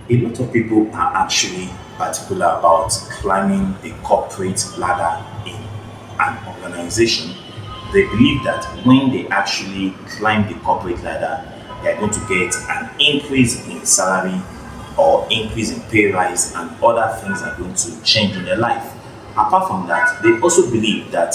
A lot of people are actually particular about climbing the corporate ladder in an organization. They believe that when they actually climb the corporate ladder, they are going to get an increase in salary or increase in pay rise, and other things are going to change in their life. Apart from that, they also believe that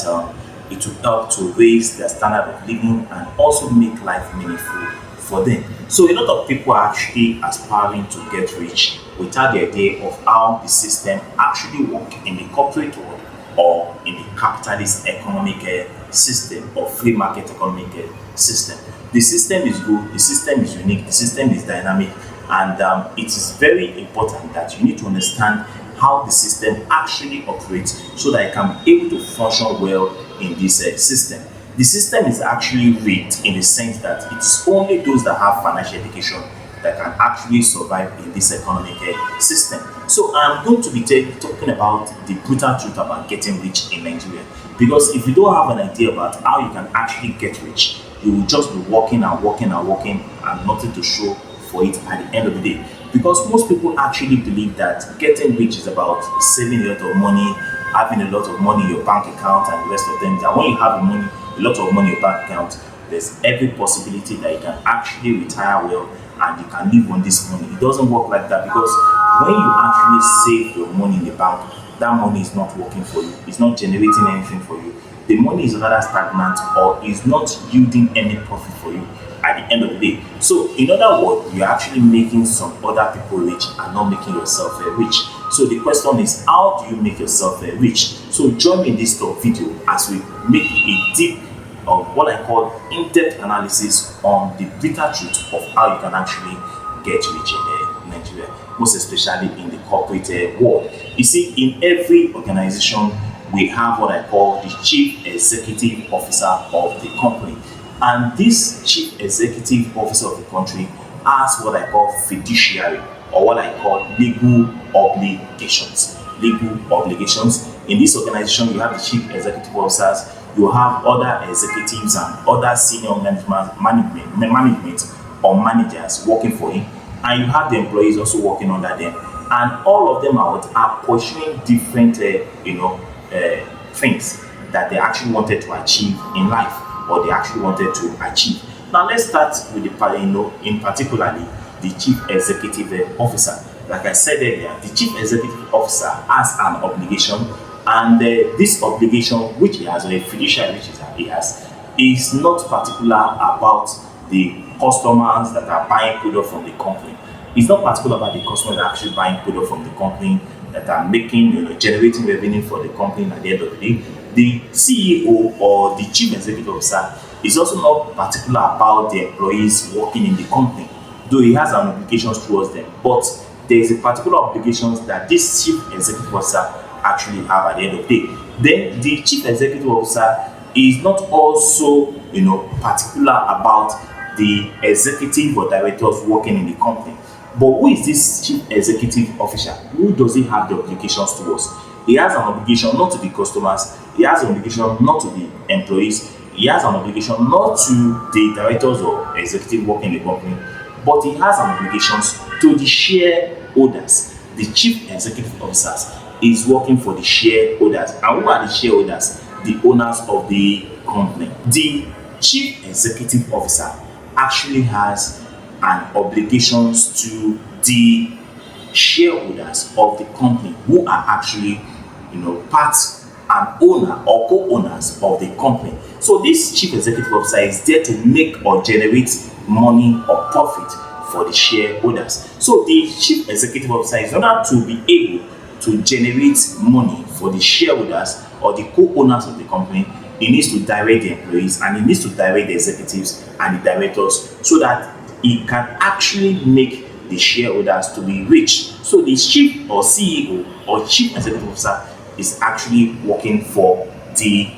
it will help to raise their standard of living and also make life meaningful for them. So a lot of people are actually aspiring to get rich without the idea of how the system actually work in the corporate world or in the capitalist economic system or free market economic system. The system is good, the system is unique, the system is dynamic, and it is very important that you need to understand how the system actually operates so that it can be able to function well in this system. The system is actually rigged in the sense that it is only those that have financial education that can actually survive in this economic system. So I'm going to be talking about the brutal truth about getting rich in Nigeria. Because if you don't have an idea about how you can actually get rich, you will just be working and working and working and nothing to show for it at the end of the day. Because most people actually believe that getting rich is about saving a lot of money, having a lot of money in your bank account, and the rest of them. That when you have money, a lot of money in your bank account, there's every possibility that you can actually retire well and you can live on this money. It doesn't work like that because when you actually save your money in the bank, that money is not working for you. It's not generating anything for you. The money is rather stagnant or is not yielding any profit for you at the end of the day. So, in other words, you're actually making some other people rich and not making yourself rich. So, the question is, how do you make yourself rich? So, join me in this top video as we make a deep of what I call in-depth analysis on the bitter truth of how you can actually get rich in Nigeria, most especially in the corporate world. You see, in every organization, we have what I call the chief executive officer of the company. And this chief executive officer of the country has what I call fiduciary or what I call legal obligations. Legal obligations. In this organization, you have the chief executive officers, you have other executives and other senior management or managers working for him, and you have the employees also working under them, and all of them are pursuing different things that they actually wanted to achieve in life or they actually wanted to achieve. Now let's start with in particularly the chief executive officer. Like I said earlier, the chief executive officer has an obligation, and this obligation which he has, or a fiduciary which he has, is not particular about the customers that are buying product from the company. It's not particular about the customers that are actually buying product from the company that are making, generating revenue for the company at the end of the day. The CEO or the chief executive officer is also not particular about the employees working in the company, though he has an obligation towards them. But there is a particular obligations that this chief executive officer actually have at the end of the day. Then the chief executive officer is not also, particular about the executive or directors working in the company. But who is this chief executive officer? Who does he have the obligations towards? He has an obligation not to the customers, he has an obligation not to the employees, he has an obligation not to the directors or executive working in the company, but he has an obligation to the shareholders. The chief executive officers is working for the shareholders. And who are the shareholders? The owners of the company. The chief executive officer actually has an obligations to the shareholders of the company who are actually, part and owner or co-owners of the company. So this chief executive officer is there to make or generate money or profit for the shareholders. So the chief executive officer is in order to be able to generate money for the shareholders or the co-owners of the company, he needs to direct the employees and he needs to direct the executives and the directors so that he can actually make the shareholders to be rich. So the chief or CEO or chief executive officer is actually working for the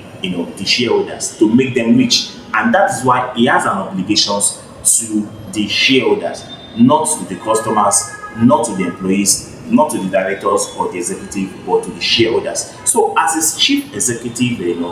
shareholders to make them rich, and that is why he has an obligations to the shareholders, not to the customers, not to the employees, not to the directors or the executive, but to the shareholders. So as a chief executive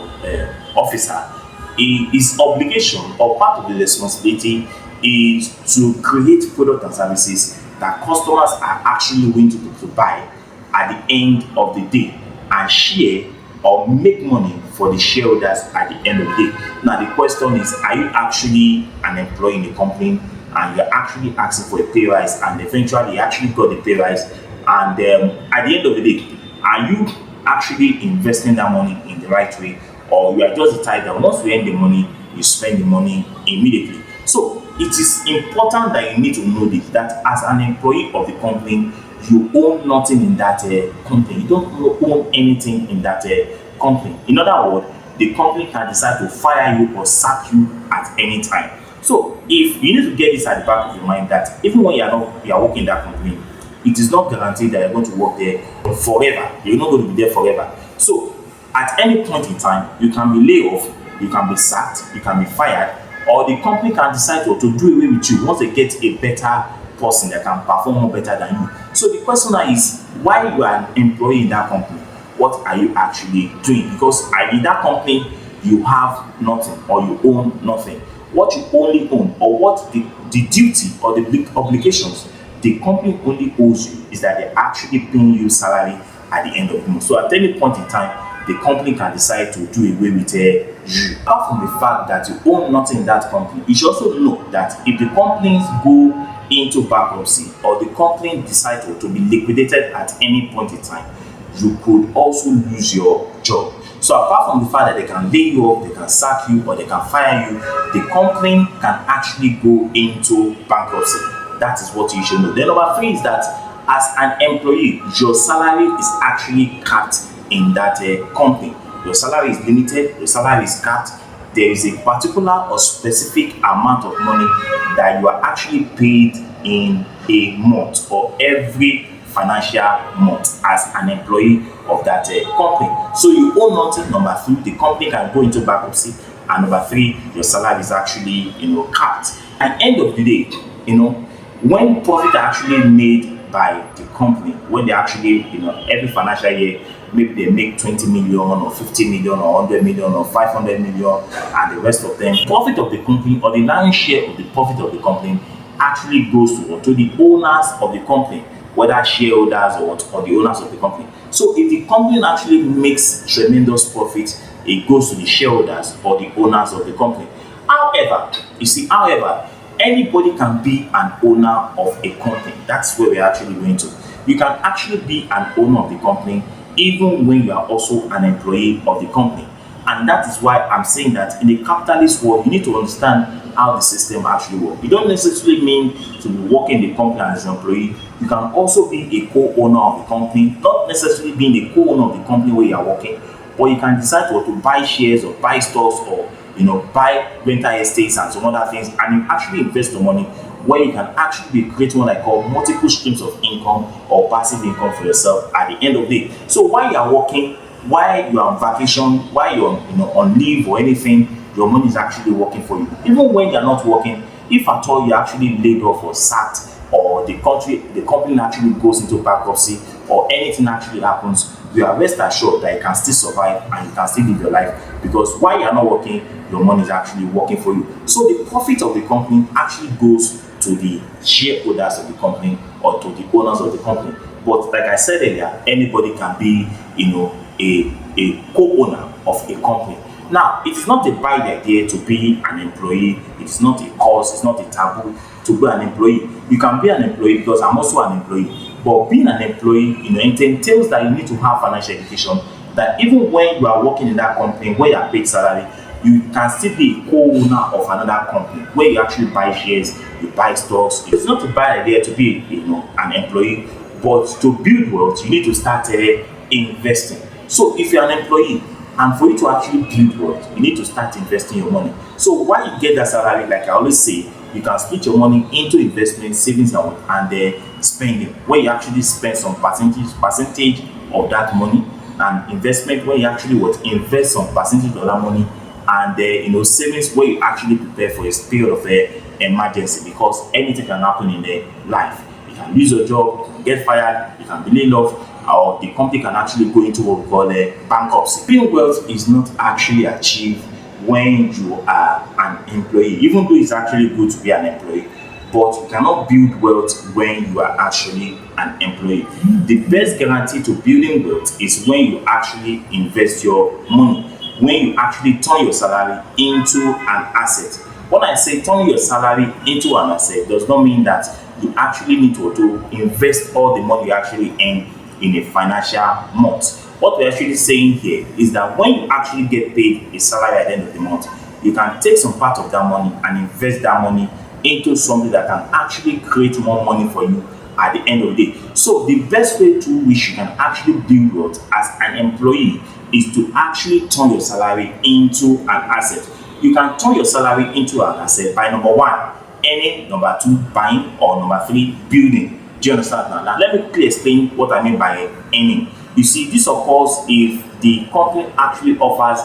officer, his obligation or part of the responsibility is to create product and services that customers are actually going to buy at the end of the day and share or make money for the shareholders at the end of the day. Now the question is, are you actually an employee in the company and you're actually asking for a pay rise, and eventually you actually got the pay rise, and at the end of the day, are you actually investing that money in the right way, or you are just the type that once you earn the money, you spend the money immediately? So it is important that you need to know this, that as an employee of the company, you own nothing in that company. You don't own anything in that company. In other words, the company can decide to fire you or sack you at any time. So if you need to get this at the back of your mind, that even when you are working in that company, it is not guaranteed that you're going to work there forever. You're not going to be there forever. So at any point in time, you can be laid off, you can be sacked, you can be fired, or the company can decide to do away with you once they get a better person that can perform more better than you. So the question now is, why you are an employee in that company, what are you actually doing? Because in that company, you have nothing or you own nothing. What you only own, or what the duty or the obligations the company only owes you, is that they're actually paying you salary at the end of the month. So at any point in time, the company can decide to do away with you. Apart from the fact that you own nothing in that company, you should also know that if the companies go into bankruptcy or the company decides to be liquidated at any point in time, you could also lose your job. So apart from the fact that they can lay you off, they can sack you, or they can fire you, the company can actually go into bankruptcy. That is what you should know. Then number 3 is that as an employee, your salary is actually capped in that company. Your salary is limited, your salary is capped. There is a particular or specific amount of money that you are actually paid in a month or every financial month as an employee of that company. So you owe nothing. Number 2, the company can go into bankruptcy, and number 3, your salary is actually capped. At the end of the day, when profit are actually made by the company, when they actually every financial year, maybe they make 20 million or 50 million or 100 million or 500 million, and the rest of them, profit of the company or the lion's share of the profit of the company actually goes to the owners of the company, whether shareholders or the owners of the company. So if the company actually makes tremendous profit, it goes to the shareholders or the owners of the company. However, anybody can be an owner of a company. That's where we're actually going to. You can actually be an owner of the company even when you are also an employee of the company. And that is why I'm saying that in a capitalist world, you need to understand how the system actually works. You don't necessarily mean to be working in the company as an employee. You can also be a co-owner of the company, not necessarily being a co-owner of the company where you are working, but you can decide to buy shares or buy stocks or buy rental estates and some other things, and you actually invest the money where you can actually be creating what I call multiple streams of income or passive income for yourself at the end of the day. So while you are working, while you are on vacation, while you're on leave or anything, your money is actually working for you. Even when you're not working, if at all you're actually laid off or sacked, or the company actually goes into bankruptcy, or anything actually happens, you are rest assured that you can still survive and you can still live your life, because while you're not working, your money is actually working for you. So the profit of the company actually goes to the shareholders of the company or to the owners of the company. But like I said earlier, anybody can be a co-owner of a company. Now, it is not a bad idea to be an employee. It is not a cause, it's not a taboo to be an employee. You can be an employee, because I'm also an employee. But being an employee, it entails that you need to have financial education, that even when you are working in that company where you are paid salary, you can still be a co-owner of another company where you actually buy shares, you buy stocks. It's not a bad idea to be an employee, but to build wealth, you need to start investing. So if you're an employee, and for you to actually build wealth, you need to start investing your money. So while you get that salary, like I always say, you can split your money into investment, savings, and spending, where you actually spend some percentage of that money, and investment where you actually invest some percentage of that money, and savings where you actually prepare for a period of emergency, because anything can happen in life. You can lose your job, you can get fired, you can be laid off, or the company can actually go into what we call bankruptcy. Building wealth is not actually achieved when you are an employee, even though it's actually good to be an employee. but you cannot build wealth when you are actually an employee. The best guarantee to building wealth is when you actually invest your money, when you actually turn your salary into an asset. When I say turn your salary into an asset, does not mean that you actually need to invest all the money you actually earn in a financial month. What we're actually saying here is that when you actually get paid a salary at the end of the month, you can take some part of that money and invest that money into something that can actually create more money for you at the end of the day. So the best way through which you can actually build wealth as an employee is to actually turn your salary into an asset. You can turn your salary into an asset by number one, earning, number two, buying, or number three, building. Do you understand now? Now let me quickly explain what I mean by earning. You see, this occurs if the company actually offers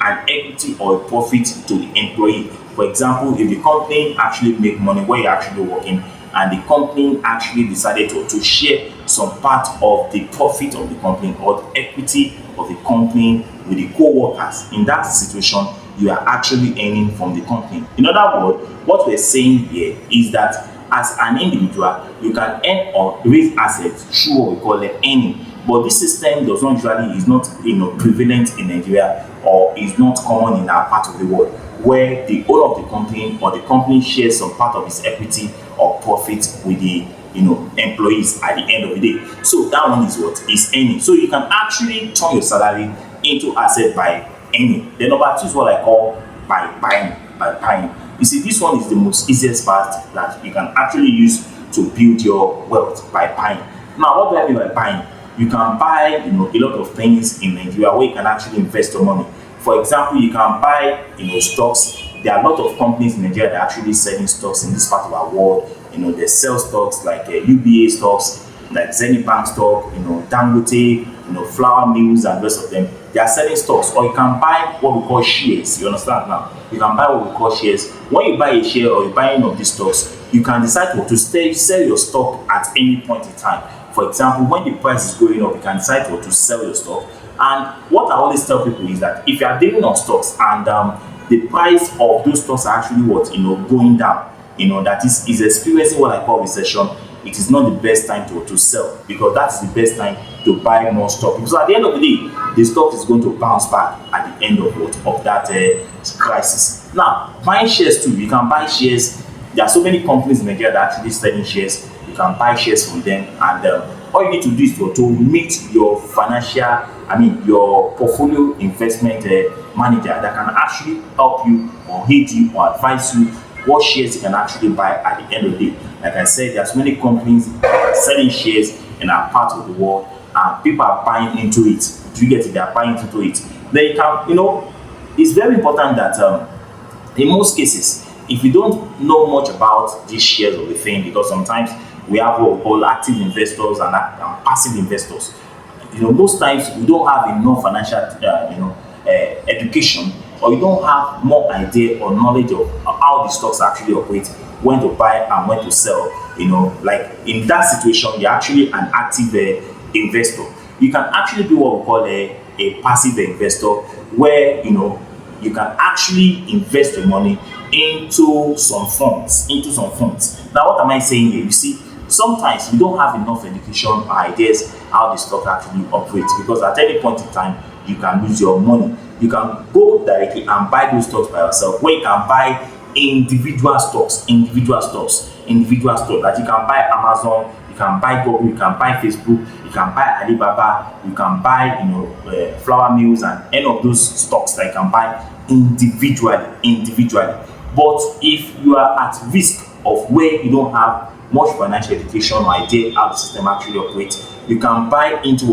an equity or a profit to the employee. For example, if the company actually make money where you're actually working, and the company actually decided to share some part of the profit of the company or the equity of the company with the co-workers, in that situation, you are actually earning from the company. In other words, what we're saying here is that as an individual, you can earn or raise assets through what we call earning. But this system does not usually is not prevalent in Nigeria, or is not common in our part of the world, where the owner of the company or the company shares some part of its equity or profit with the employees at the end of the day. So that one is what is earning. So you can actually turn your salary into asset by earning. The number two is what I call by buying. By buying. You see, this one is the most easiest part that you can actually use to build your wealth, by buying. Now, what do I mean by buying? You can buy a lot of things in Nigeria where you can actually invest your money. For example, you can buy stocks. There are a lot of companies in Nigeria that are actually selling stocks in this part of our world. They sell stocks like UBA stocks, like Zenith Bank stock, Dangote, flour mills and the rest of them. They are selling stocks. Or you can buy what we call shares. You understand now? You can buy what we call shares. When you buy a share or you buy any of these stocks, you can decide to sell your stock at any point in time. For example, when the price is going up, you can decide to sell your stock. And what I always tell people is that if you are dealing on stocks and the price of those stocks are actually going down, that is experiencing what I call recession, it is not the best time to sell, because that is the best time to buy more stock. Because at the end of the day, the stock is going to bounce back at the end of that crisis. Now, buying shares too, you can buy shares. There are so many companies in Nigeria that are actually selling shares. You can buy shares from them, and all you need to do is to meet your your portfolio investment manager that can actually help you or aid you or advise you what shares you can actually buy at the end of the day. Like I said, there's many companies that are selling shares in our part of the world, and people are buying into it. Do you get it? They are buying into it. Then you can, it's very important that in most cases, if you don't know much about these shares of the thing, because sometimes we have what we call active investors and passive investors. Most times we don't have enough financial, education, or you don't have more idea or knowledge of how the stocks actually operate, when to buy and when to sell. Like in that situation, you're actually an active investor. You can actually be what we call a passive investor, where you can actually invest your money into some funds. Now, what am I saying here? You see, sometimes we don't have enough education or ideas how the stock actually operates, because at any point in time you can lose your money. You can go directly and buy those stocks by yourself, where you can buy individual stocks that you can buy Amazon, you can buy Google, you can buy Facebook, you can buy Alibaba, you can buy flour mills and any of those stocks that you can buy individually. But if you are at risk of where you don't have much financial education or idea how the system actually operates, you can buy into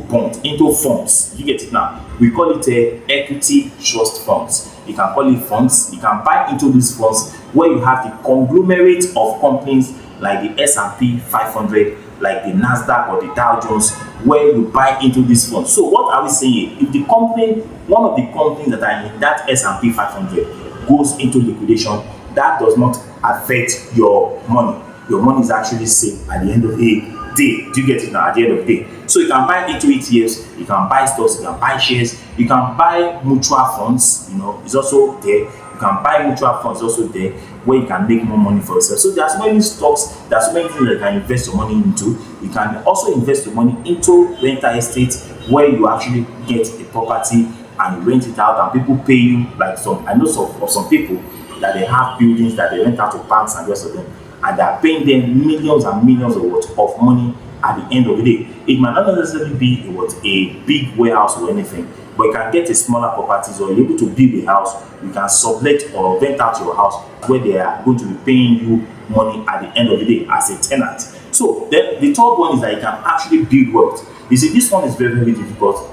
bonds, into funds. You get it now? We call it equity trust funds. You can call it funds. You can buy into these funds where you have the conglomerate of companies like the S&P 500, like the Nasdaq or the Dow Jones, where you buy into these funds. So what are we saying? If the company, one of the companies that are in that S&P 500 goes into liquidation, that does not affect your money. Your money is actually safe at the end of the day. Do you get it now? At the end of the day. So you can buy into ETFs, you can buy stocks, you can buy shares, you can buy mutual funds, it's also there. You can buy mutual funds also there where you can make more money for yourself. So there are so many stocks, there are so many things that you can invest your money into. You can also invest your money into rental estate where you actually get a property and you rent it out and people pay you like some. I know some people that they have buildings that they rent out to banks and the rest of them, and they are paying them millions and millions of money at the end of the day. It might not necessarily be a big warehouse or anything, but you can get a smaller properties or you're able to build a house. You can sublet or rent out your house where they are going to be paying you money at the end of the day as a tenant. So then the third one is that you can actually build wealth. You see, this one is very, very difficult,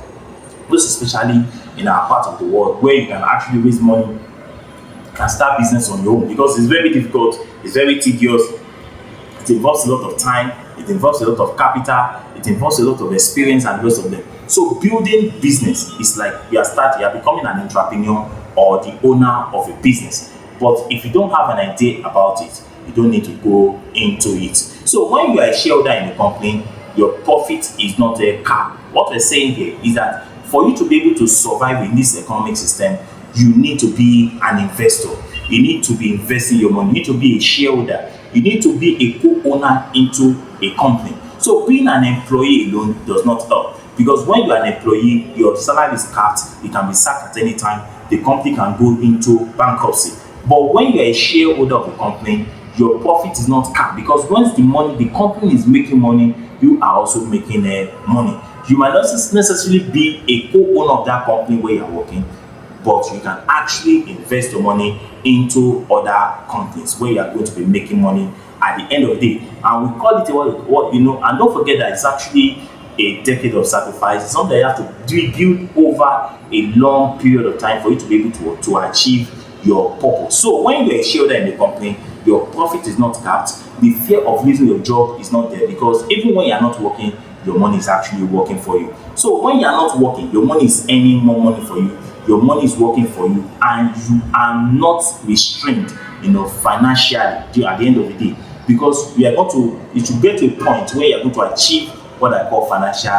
most especially in our part of the world where you can actually raise money, you can start business on your own, because it's very difficult, it's very tedious, it involves a lot of time, it involves a lot of capital, it involves a lot of experience and the rest of them. So building business is like you are becoming an entrepreneur or the owner of a business. But if you don't have an idea about it, you don't need to go into it. So when you are a shareholder in a company, your profit is not a cap. What we're saying here is that for you to be able to survive in this economic system, you need to be an investor. You need to be investing your money. You need to be a shareholder. You need to be a co-owner into a company. So being an employee alone does not help, because when you are an employee, your salary is capped. You can be sacked at any time. The company can go into bankruptcy. But when you are a shareholder of a company, your profit is not capped, because once the company is making money, you are also making money. You might not necessarily be a co-owner of that company where you are working, but you can actually invest your money into other companies where you are going to be making money at the end of the day. And we call it what you know, and don't forget that it's actually a decade of sacrifice. It's something that you have to build over a long period of time for you to be able to achieve your purpose. So when you're a shareholder in the company, your profit is not capped. The fear of losing your job is not there, because even when you're not working, your money is actually working for you. So when you're not working, your money is earning more money for you. Your money is working for you, and you are not restrained, financially at the end of the day, because it should get to a point where you're going to achieve what I call financial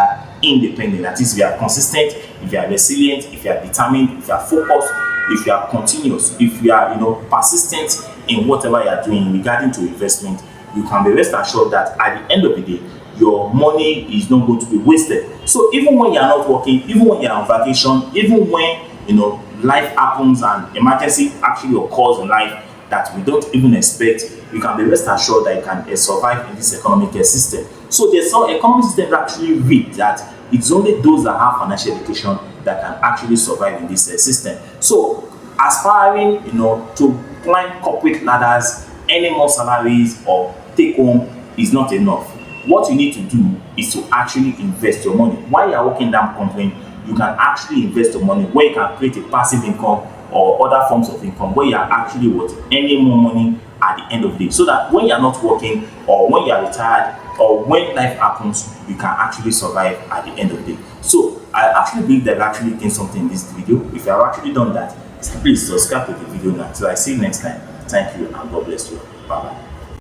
independence. That is, if you are consistent, if you are resilient, if you are determined, if you are focused, if you are continuous, if you are persistent in whatever you are doing regarding to investment, you can be rest assured that at the end of the day, your money is not going to be wasted. So even when you are not working, even when you are on vacation, even when life happens and emergency actually occurs in life that we don't even expect, you can be rest assured that you can survive in this economic system. So there's some economic system that actually read that it's only those that have financial education that can actually survive in this system. So aspiring, to climb corporate ladders, earning more salaries or take home is not enough. What you need to do is to actually invest your money. While you are working in that company, you can actually invest your money where you can create a passive income or other forms of income where you are actually earning more money at the end of the day, so that when you are not working or when you are retired or when life happens, you can actually survive at the end of the day. So I actually believe that I've actually gained something in this video. If you have actually done that, please subscribe to the video now. So I see you next time. Thank you and God bless you. Bye bye.